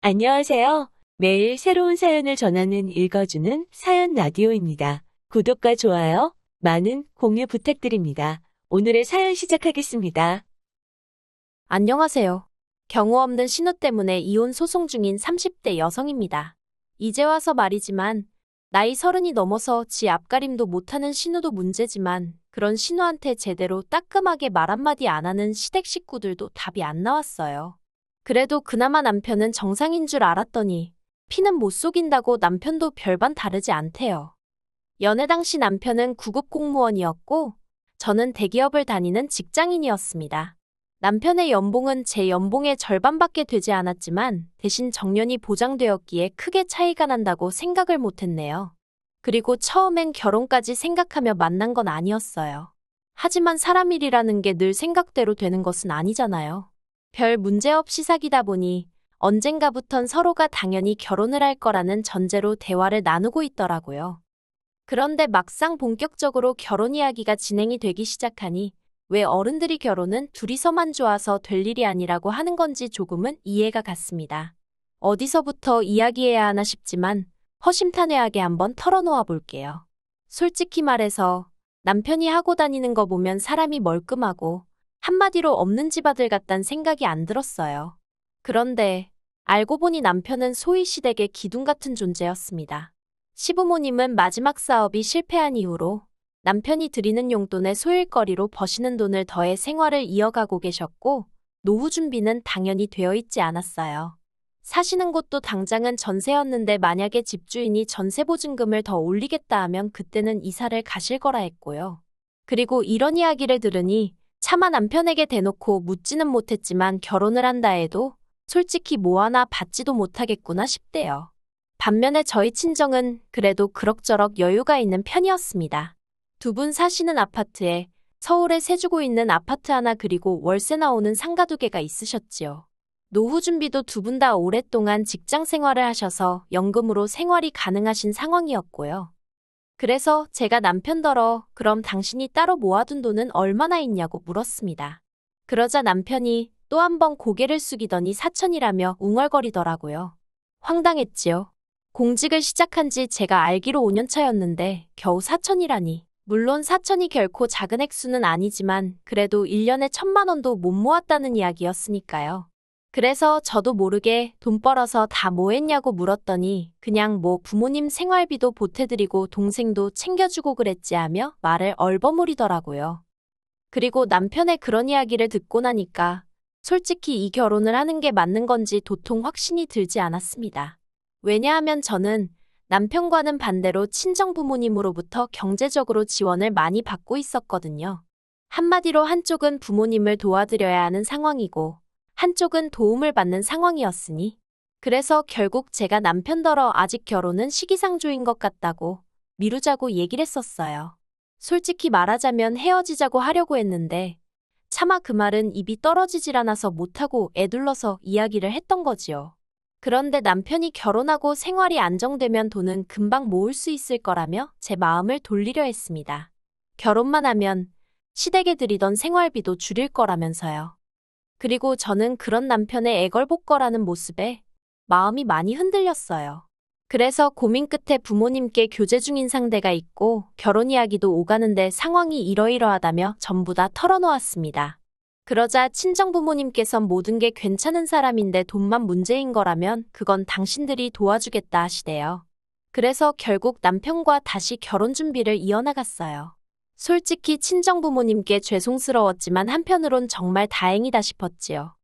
안녕하세요. 매일 새로운 사연을 전하는 읽어주는 사연 라디오입니다. 구독과 좋아요, 많은 공유 부탁드립니다. 오늘의 사연 시작하겠습니다. 안녕하세요. 경우 없는 신호 때문에 이혼 소송 중인 30대 여성입니다. 이제 와서 말이지만 나이 30이 넘어서 지 앞가림도 못하는 신우도 문제지만 그런 신우한테 제대로 따끔하게 말 한마디 안 하는 시댁 식구들도 답이 안 나왔어요. 그래도 그나마 남편은 정상인 줄 알았더니 피는 못 속인다고 남편도 별반 다르지 않대요. 연애 당시 남편은 구급 공무원이었고 저는 대기업을 다니는 직장인이었습니다. 남편의 연봉은 제 연봉의 절반밖에 되지 않았지만 대신 정년이 보장되었기에 크게 차이가 난다고 생각을 못했네요. 그리고 처음엔 결혼까지 생각하며 만난 건 아니었어요. 하지만 사람 일이라는 게 늘 생각대로 되는 것은 아니잖아요. 별 문제 없이 사귀다 보니 언젠가부턴 서로가 당연히 결혼을 할 거라는 전제로 대화를 나누고 있더라고요. 그런데 막상 본격적으로 결혼 이야기가 진행이 되기 시작하니 왜 어른들이 결혼은 둘이서만 좋아서 될 일이 아니라고 하는 건지 조금은 이해가 갔습니다. 어디서부터 이야기해야 하나 싶지만 허심탄회하게 한번 털어놓아 볼게요. 솔직히 말해서 남편이 하고 다니는 거 보면 사람이 멀끔하고 한마디로 없는 집 아들 같단 생각이 안 들었어요. 그런데 알고 보니 남편은 소위 시댁의 기둥 같은 존재였습니다. 시부모님은 마지막 사업이 실패한 이후로 남편이 드리는 용돈에 소일거리로 버시는 돈을 더해 생활을 이어가고 계셨고 노후 준비는 당연히 되어 있지 않았어요. 사시는 곳도 당장은 전세였는데 만약에 집주인이 전세보증금을 더 올리겠다 하면 그때는 이사를 가실 거라 했고요. 그리고 이런 이야기를 들으니 차마 남편에게 대놓고 묻지는 못했지만 결혼을 한다 해도 솔직히 뭐 하나 받지도 못하겠구나 싶대요. 반면에 저희 친정은 그래도 그럭저럭 여유가 있는 편이었습니다. 두 분 사시는 아파트에 서울에 세 주고 있는 아파트 하나 그리고 월세 나오는 상가 2개가 있으셨지요. 노후 준비도 두 분 다 오랫동안 직장 생활을 하셔서 연금으로 생활이 가능하신 상황이었고요. 그래서 제가 남편더러 그럼 당신이 따로 모아둔 돈은 얼마나 있냐고 물었습니다. 그러자 남편이 또 한 번 고개를 숙이더니 4천이라며 웅얼거리더라고요. 황당했지요. 공직을 시작한 지 제가 알기로 5년 차였는데 겨우 4천이라니. 물론 4천이 결코 작은 액수는 아니지만 그래도 1년에 1,000만 원도 못 모았다는 이야기였으니까요. 그래서 저도 모르게 돈 벌어서 다 뭐 했냐고 물었더니 그냥 뭐 부모님 생활비도 보태드리고 동생도 챙겨주고 그랬지 하며 말을 얼버무리더라고요. 그리고 남편의 그런 이야기를 듣고 나니까 솔직히 이 결혼을 하는 게 맞는 건지 도통 확신이 들지 않았습니다. 왜냐하면 저는 남편과는 반대로 친정 부모님으로부터 경제적으로 지원을 많이 받고 있었거든요. 한마디로 한쪽은 부모님을 도와드려야 하는 상황이고 한쪽은 도움을 받는 상황이었으니 그래서 결국 제가 남편더러 아직 결혼은 시기상조인 것 같다고 미루자고 얘기를 했었어요. 솔직히 말하자면 헤어지자고 하려고 했는데 차마 그 말은 입이 떨어지질 않아서 못하고 애둘러서 이야기를 했던 거지요. 그런데 남편이 결혼하고 생활이 안정되면 돈은 금방 모을 수 있을 거라며 제 마음을 돌리려 했습니다. 결혼만 하면 시댁에 드리던 생활비도 줄일 거라면서요. 그리고 저는 그런 남편의 애걸복걸하는 모습에 마음이 많이 흔들렸어요. 그래서 고민 끝에 부모님께 교제 중인 상대가 있고 결혼 이야기도 오가는데 상황이 이러이러하다며 전부 다 털어놓았습니다. 그러자 친정부모님께선 모든 게 괜찮은 사람인데 돈만 문제인 거라면 그건 당신들이 도와주겠다 하시대요. 그래서 결국 남편과 다시 결혼 준비를 이어나갔어요. 솔직히 친정부모님께 죄송스러웠지만 한편으론 정말 다행이다 싶었지요.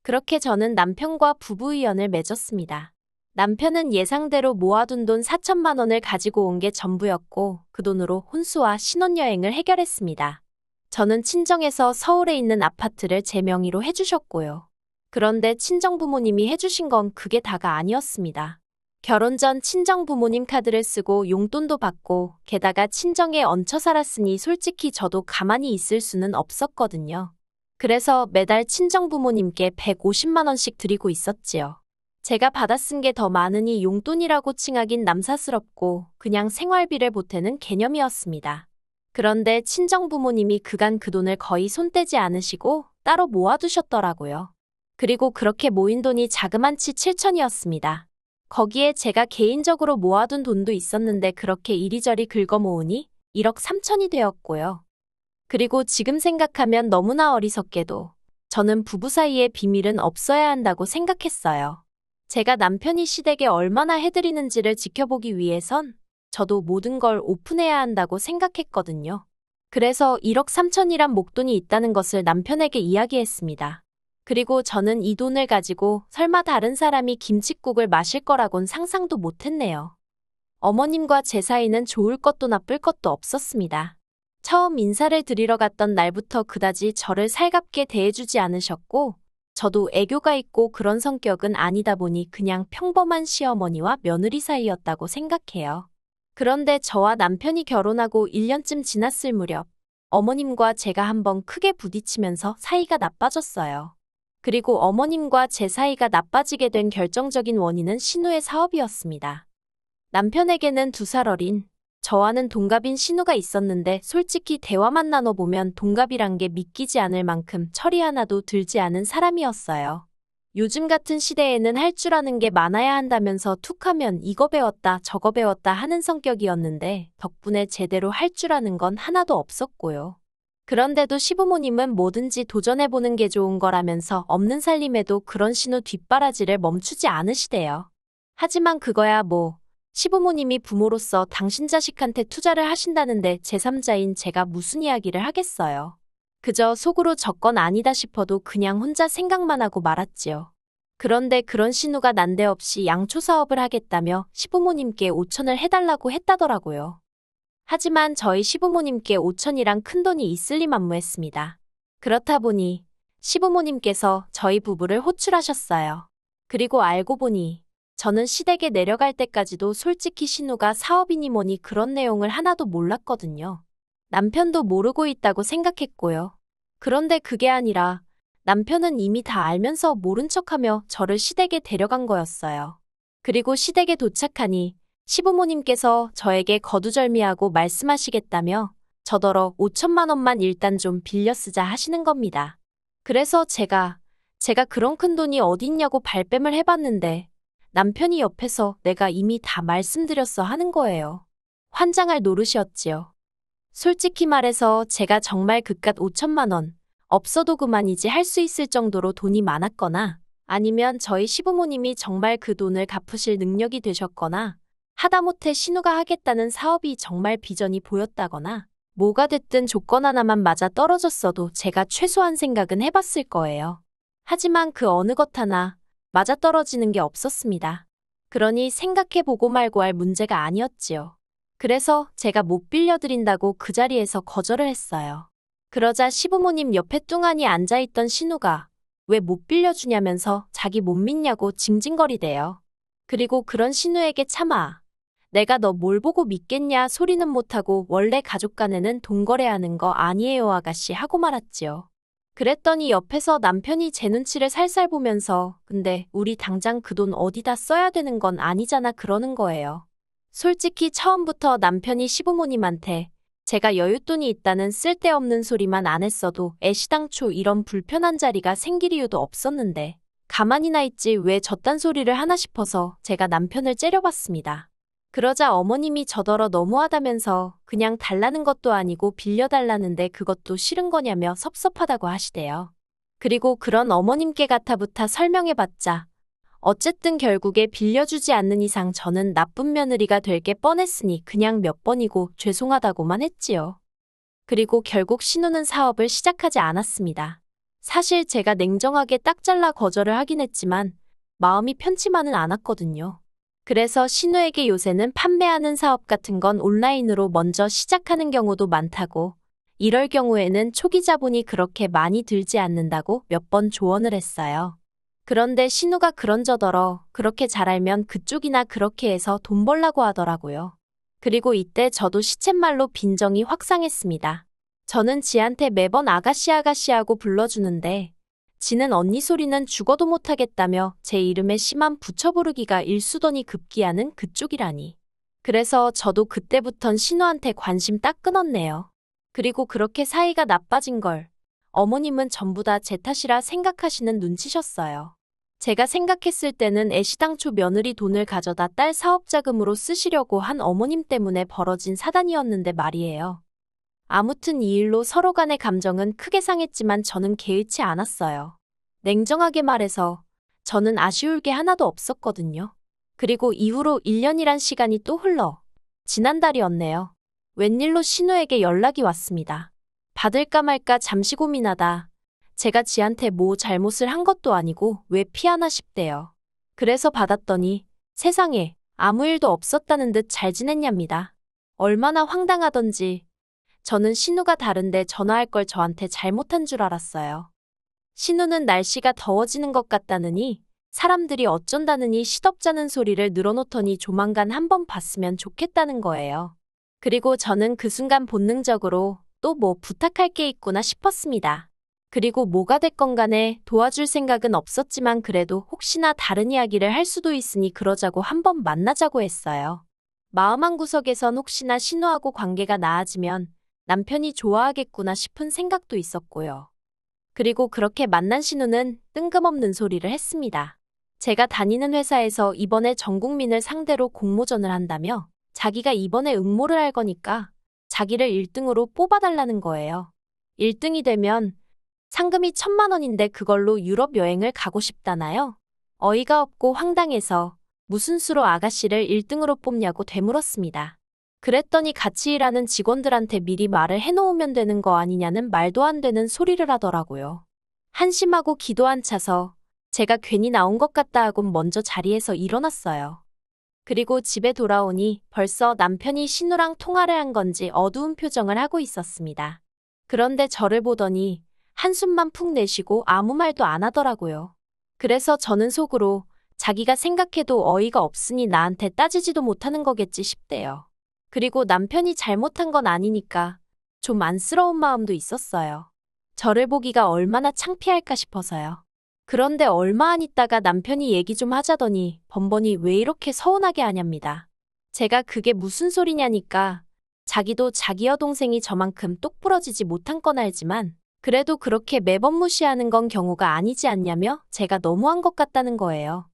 그렇게 저는 남편과 부부의연을 맺었습니다. 남편은 예상대로 모아둔 돈 4천만 원을 가지고 온 게 전부였고 그 돈으로 혼수와 신혼여행을 해결했습니다. 저는 친정에서 서울에 있는 아파트를 제 명의로 해주셨고요. 그런데 친정부모님이 해주신 건 그게 다가 아니었습니다. 결혼 전 친정부모님 카드를 쓰고 용돈도 받고 게다가 친정에 얹혀 살았으니 솔직히 저도 가만히 있을 수는 없었거든요. 그래서 매달 친정부모님께 150만 원씩 드리고 있었지요. 제가 받아 쓴 게 더 많으니 용돈이라고 칭하긴 남사스럽고 그냥 생활비를 보태는 개념이었습니다. 그런데 친정부모님이 그간 그 돈을 거의 손 떼지 않으시고 따로 모아두셨더라고요. 그리고 그렇게 모인 돈이 자그만치 7천이었습니다. 거기에 제가 개인적으로 모아둔 돈도 있었는데 그렇게 이리저리 긁어 모으니 1억 3천이 되었고요. 그리고 지금 생각하면 너무나 어리석게도 저는 부부 사이에 비밀은 없어야 한다고 생각했어요. 제가 남편이 시댁에 얼마나 해드리는지를 지켜보기 위해선 저도 모든 걸 오픈해야 한다고 생각했거든요. 그래서 1억 3천이란 목돈이 있다는 것을 남편에게 이야기했습니다. 그리고 저는 이 돈을 가지고 설마 다른 사람이 김칫국을 마실 거라곤 상상도 못했네요. 어머님과 제 사이는 좋을 것도 나쁠 것도 없었습니다. 처음 인사를 드리러 갔던 날부터 그다지 저를 살갑게 대해주지 않으셨고, 저도 애교가 있고 그런 성격은 아니다 보니 그냥 평범한 시어머니와 며느리 사이였다고 생각해요. 그런데 저와 남편이 결혼하고 1년쯤 지났을 무렵, 어머님과 제가 한번 크게 부딪히면서 사이가 나빠졌어요. 그리고 어머님과 제 사이가 나빠지게 된 결정적인 원인은 신우의 사업이었습니다. 남편에게는 2살 어린, 저와는 동갑인 신우가 있었는데 솔직히 대화만 나눠보면 동갑이란 게 믿기지 않을 만큼 철이 하나도 들지 않은 사람이었어요. 요즘 같은 시대에는 할 줄 아는 게 많아야 한다면서 툭하면 이거 배웠다 저거 배웠다 하는 성격이었는데 덕분에 제대로 할 줄 아는 건 하나도 없었고요. 그런데도 시부모님은 뭐든지 도전해보는 게 좋은 거라면서 없는 살림에도 그런 신우 뒷바라지를 멈추지 않으시대요. 하지만 그거야 뭐 시부모님이 부모로서 당신 자식한테 투자를 하신다는데 제3자인 제가 무슨 이야기를 하겠어요. 그저 속으로 저건 아니다 싶어도 그냥 혼자 생각만 하고 말았지요. 그런데 그런 신우가 난데없이 양초 사업을 하겠다며 시부모님께 5천을 해달라고 했다더라고요. 하지만 저희 시부모님께 5천이란 큰돈이 있을 리 만무했습니다. 그렇다 보니 시부모님께서 저희 부부를 호출하셨어요. 그리고 알고 보니 저는 시댁에 내려갈 때까지도 솔직히 신우가 사업이니 뭐니 그런 내용을 하나도 몰랐거든요. 남편도 모르고 있다고 생각했고요. 그런데 그게 아니라 남편은 이미 다 알면서 모른 척하며 저를 시댁에 데려간 거였어요. 그리고 시댁에 도착하니 시부모님께서 저에게 거두절미하고 말씀하시겠다며 저더러 5천만 원만 일단 좀 빌려 쓰자 하시는 겁니다. 그래서 제가 그런 큰 돈이 어딨냐고 발뺌을 해봤는데 남편이 옆에서 내가 이미 다 말씀드렸어 하는 거예요. 환장할 노릇이었지요. 솔직히 말해서 제가 정말 그깟 5천만 원, 없어도 그만이지 할 수 있을 정도로 돈이 많았거나 아니면 저희 시부모님이 정말 그 돈을 갚으실 능력이 되셨거나 하다못해 신우가 하겠다는 사업이 정말 비전이 보였다거나 뭐가 됐든 조건 하나만 맞아 떨어졌어도 제가 최소한 생각은 해봤을 거예요. 하지만 그 어느 것 하나 맞아떨어지는 게 없었습니다. 그러니 생각해보고 말고 할 문제가 아니었지요. 그래서 제가 못 빌려드린다고 그 자리에서 거절을 했어요. 그러자 시부모님 옆에 뚱하니 앉아있던 신우가 왜 못 빌려주냐면서 자기 못 믿냐고 징징거리대요. 그리고 그런 신우에게 차마 내가 너 뭘 보고 믿겠냐 소리는 못하고 원래 가족 간에는 돈 거래하는 거 아니에요 아가씨 하고 말았지요. 그랬더니 옆에서 남편이 제 눈치를 살살 보면서 근데 우리 당장 그 돈 어디다 써야 되는 건 아니잖아 그러는 거예요. 솔직히 처음부터 남편이 시부모님한테 제가 여윳돈이 있다는 쓸데없는 소리만 안 했어도 애시당초 이런 불편한 자리가 생길 이유도 없었는데 가만히나 있지 왜 저딴 소리를 하나 싶어서 제가 남편을 째려봤습니다. 그러자 어머님이 저더러 너무하다면서 그냥 달라는 것도 아니고 빌려달라는데 그것도 싫은 거냐며 섭섭하다고 하시대요. 그리고 그런 어머님께 가타부타 설명해봤자 어쨌든 결국에 빌려주지 않는 이상 저는 나쁜 며느리가 될 게 뻔했으니 그냥 몇 번이고 죄송하다고만 했지요. 그리고 결국 신우는 사업을 시작하지 않았습니다. 사실 제가 냉정하게 딱 잘라 거절을 하긴 했지만 마음이 편치만은 않았거든요. 그래서 신우에게 요새는 판매하는 사업 같은 건 온라인으로 먼저 시작하는 경우도 많다고 이럴 경우에는 초기 자본이 그렇게 많이 들지 않는다고 몇 번 조언을 했어요. 그런데 신우가 그런저더러 그렇게 잘 알면 그쪽이나 그렇게 해서 돈 벌라고 하더라고요. 그리고 이때 저도 시쳇말로 빈정이 확 상했습니다. 저는 지한테 매번 아가씨 아가씨하고 불러주는데 지는 언니 소리는 죽어도 못하겠다며 제 이름에 심한 부처 부르기가 일수더니 급기야는 그쪽이라니. 그래서 저도 그때부턴 신우한테 관심 딱 끊었네요. 그리고 그렇게 사이가 나빠진 걸 어머님은 전부 다 제 탓이라 생각하시는 눈치셨어요. 제가 생각했을 때는 애시당초 며느리 돈을 가져다 딸 사업 자금으로 쓰시려고 한 어머님 때문에 벌어진 사단이었는데 말이에요. 아무튼 이 일로 서로 간의 감정은 크게 상했지만 저는 개의치 않았어요. 냉정하게 말해서 저는 아쉬울 게 하나도 없었거든요. 그리고 이후로 1년이란 시간이 또 흘러 지난달이었네요. 웬일로 신우에게 연락이 왔습니다. 받을까 말까 잠시 고민하다 제가 지한테 뭐 잘못을 한 것도 아니고 왜 피하나 싶대요. 그래서 받았더니 세상에 아무 일도 없었다는 듯 잘 지냈냐입니다. 얼마나 황당하던지 저는 신우가 다른데 전화할 걸 저한테 잘못한 줄 알았어요. 신우는 날씨가 더워지는 것 같다느니 사람들이 어쩐다느니 시덥잖은 소리를 늘어놓더니 조만간 한번 봤으면 좋겠다는 거예요. 그리고 저는 그 순간 본능적으로 또 뭐 부탁할 게 있구나 싶었습니다. 그리고 뭐가 됐건 간에 도와줄 생각은 없었지만 그래도 혹시나 다른 이야기를 할 수도 있으니 그러자고 한번 만나자고 했어요. 마음 한구석에선 혹시나 신우하고 관계가 나아지면 남편이 좋아하겠구나 싶은 생각도 있었고요. 그리고 그렇게 만난 신우는 뜬금없는 소리를 했습니다. 제가 다니는 회사에서 이번에 전 국민을 상대로 공모전을 한다며 자기가 이번에 응모를 할 거니까 자기를 1등으로 뽑아달라는 거예요. 1등이 되면 상금이 1,000만 원인데 그걸로 유럽 여행을 가고 싶다나요? 어이가 없고 황당해서 무슨 수로 아가씨를 1등으로 뽑냐고 되물었습니다. 그랬더니 같이 일하는 직원들한테 미리 말을 해놓으면 되는 거 아니냐는 말도 안 되는 소리를 하더라고요. 한심하고 기도 안 차서 제가 괜히 나온 것 같다 하고 먼저 자리에서 일어났어요. 그리고 집에 돌아오니 벌써 남편이 신우랑 통화를 한 건지 어두운 표정을 하고 있었습니다. 그런데 저를 보더니 한숨만 푹 내쉬고 아무 말도 안 하더라고요. 그래서 저는 속으로 자기가 생각해도 어이가 없으니 나한테 따지지도 못하는 거겠지 싶대요. 그리고 남편이 잘못한 건 아니니까 좀 안쓰러운 마음도 있었어요. 저를 보기가 얼마나 창피할까 싶어서요. 그런데 얼마 안 있다가 남편이 얘기 좀 하자더니 번번이 왜 이렇게 서운하게 하냐입니다. 제가 그게 무슨 소리냐니까 자기도 자기 여동생이 저만큼 똑부러지지 못한 건 알지만 그래도 그렇게 매번 무시하는 건 경우가 아니지 않냐며 제가 너무한 것 같다는 거예요.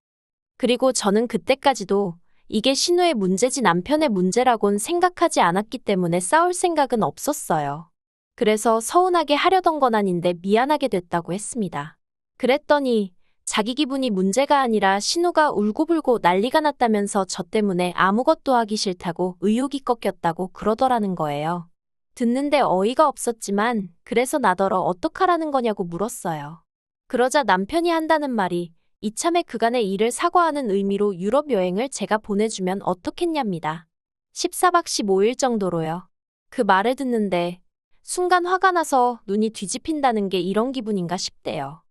그리고 저는 그때까지도 이게 신우의 문제지 남편의 문제라곤 생각하지 않았기 때문에 싸울 생각은 없었어요. 그래서 서운하게 하려던 건 아닌데 미안하게 됐다고 했습니다. 그랬더니 자기 기분이 문제가 아니라 신우가 울고불고 난리가 났다면서 저 때문에 아무것도 하기 싫다고 의욕이 꺾였다고 그러더라는 거예요. 듣는데 어이가 없었지만 그래서 나더러 어떡하라는 거냐고 물었어요. 그러자 남편이 한다는 말이 이참에 그간의 일을 사과하는 의미로 유럽 여행을 제가 보내주면 어떻겠냐입니다. 14박 15일 정도로요. 그 말을 듣는데 순간 화가 나서 눈이 뒤집힌다는 게 이런 기분인가 싶대요.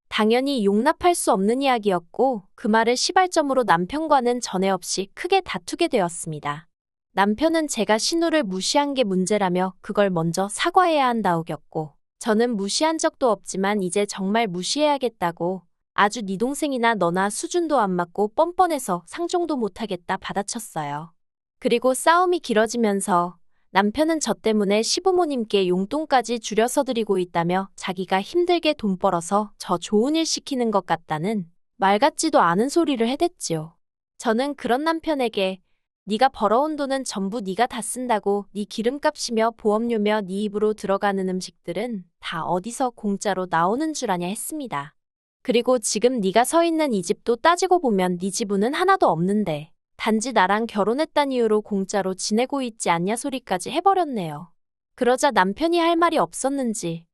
당연히 용납할 수 없는 이야기였고 그 말을 시발점으로 남편과는 전에 없이 크게 다투게 되었습니다. 남편은 제가 신우를 무시한 게 문제라며 그걸 먼저 사과해야 한다우겼고 저는 무시한 적도 없지만 이제 정말 무시해야겠다고 아주 네 동생이나 너나 수준도 안 맞고 뻔뻔해서 상종도 못하겠다 받아쳤어요. 그리고 싸움이 길어지면서 남편은 저 때문에 시부모님께 용돈까지 줄여서 드리고 있다며 자기가 힘들게 돈 벌어서 저 좋은 일 시키는 것 같다는 말 같지도 않은 소리를 해댔지요. 저는 그런 남편에게 네가 벌어온 돈은 전부 네가 다 쓴다고 네 기름값이며 보험료며 네 입으로 들어가는 음식들은 다 어디서 공짜로 나오는 줄 아냐 했습니다. 그리고 지금 네가 서 있는 이 집도 따지고 보면 네 지분은 하나도 없는데 단지 나랑 결혼했단 이유로 공짜로 지내고 있지 않냐 소리까지 해버렸네요. 그러자 남편이 할 말이 없었는지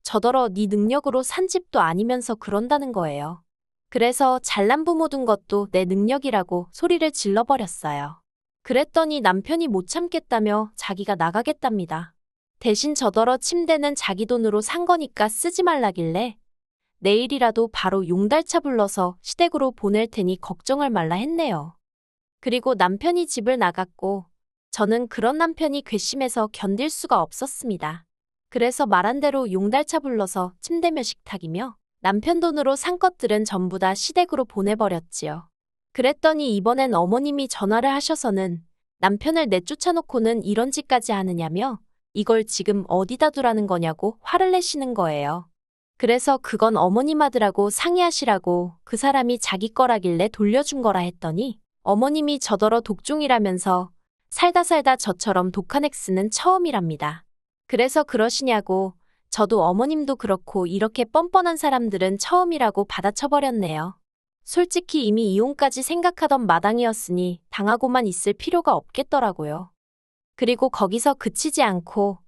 저더러 네 능력으로 산 집도 아니면서 그런다는 거예요. 그래서 잘난 부모 둔 것도 내 능력이라고 소리를 질러버렸어요. 그랬더니 남편이 못 참겠다며 자기가 나가겠답니다. 대신 저더러 침대는 자기 돈으로 산 거니까 쓰지 말라길래 내일이라도 바로 용달차 불러서 시댁으로 보낼 테니 걱정을 말라 했네요. 그리고 남편이 집을 나갔고 저는 그런 남편이 괘씸해서 견딜 수가 없었습니다. 그래서 말한 대로 용달차 불러서 침대며 식탁이며 남편 돈으로 산 것들은 전부 다 시댁으로 보내버렸지요. 그랬더니 이번엔 어머님이 전화를 하셔서는 남편을 내쫓아놓고는 이런 짓까지 하느냐며 이걸 지금 어디다 두라는 거냐고 화를 내시는 거예요. 그래서 그건 어머님 하드라고 상의하시라고 그 사람이 자기 거라길래 돌려준 거라 했더니 어머님이 저더러 독종이라면서 살다 살다 저처럼 독한 엑스는 처음이랍니다. 그래서 그러시냐고 저도 어머님도 그렇고 이렇게 뻔뻔한 사람들은 처음이라고 받아쳐버렸네요. 솔직히 이미 이혼까지 생각하던 마당이었으니 당하고만 있을 필요가 없겠더라고요. 그리고 거기서 그치지 않고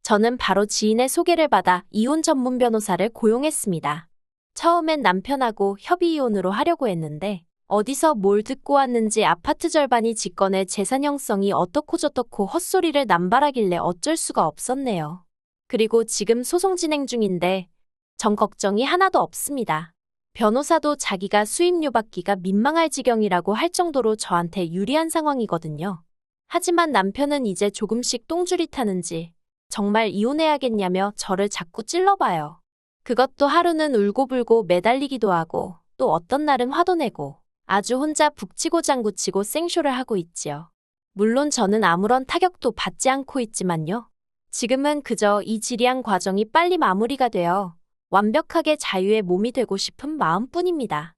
저는 바로 지인의 소개를 받아 이혼 전문 변호사를 고용했습니다. 처음엔 남편하고 협의 이혼으로 하려고 했는데 어디서 뭘 듣고 왔는지 아파트 절반이 직권의 재산 형성이 어떻고 저떻고 헛소리를 남발하길래 어쩔 수가 없었네요. 그리고 지금 소송 진행 중인데 전 걱정이 하나도 없습니다. 변호사도 자기가 수임료 받기가 민망할 지경이라고 할 정도로 저한테 유리한 상황이거든요. 하지만 남편은 이제 조금씩 똥줄이 타는지 정말 이혼해야겠냐며 저를 자꾸 찔러봐요. 그것도 하루는 울고불고 매달리기도 하고 또 어떤 날은 화도 내고 아주 혼자 북치고 장구치고 생쇼를 하고 있지요. 물론 저는 아무런 타격도 받지 않고 있지만요. 지금은 그저 이 지리한 과정이 빨리 마무리가 되어 완벽하게 자유의 몸이 되고 싶은 마음뿐입니다.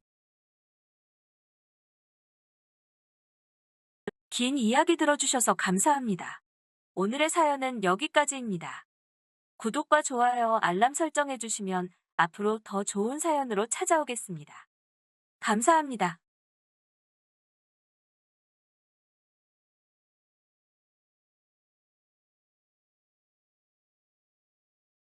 긴 이야기 들어주셔서 감사합니다. 오늘의 사연은 여기까지입니다. 구독과 좋아요, 알람 설정해주시면 앞으로 더 좋은 사연으로 찾아오겠습니다. 감사합니다.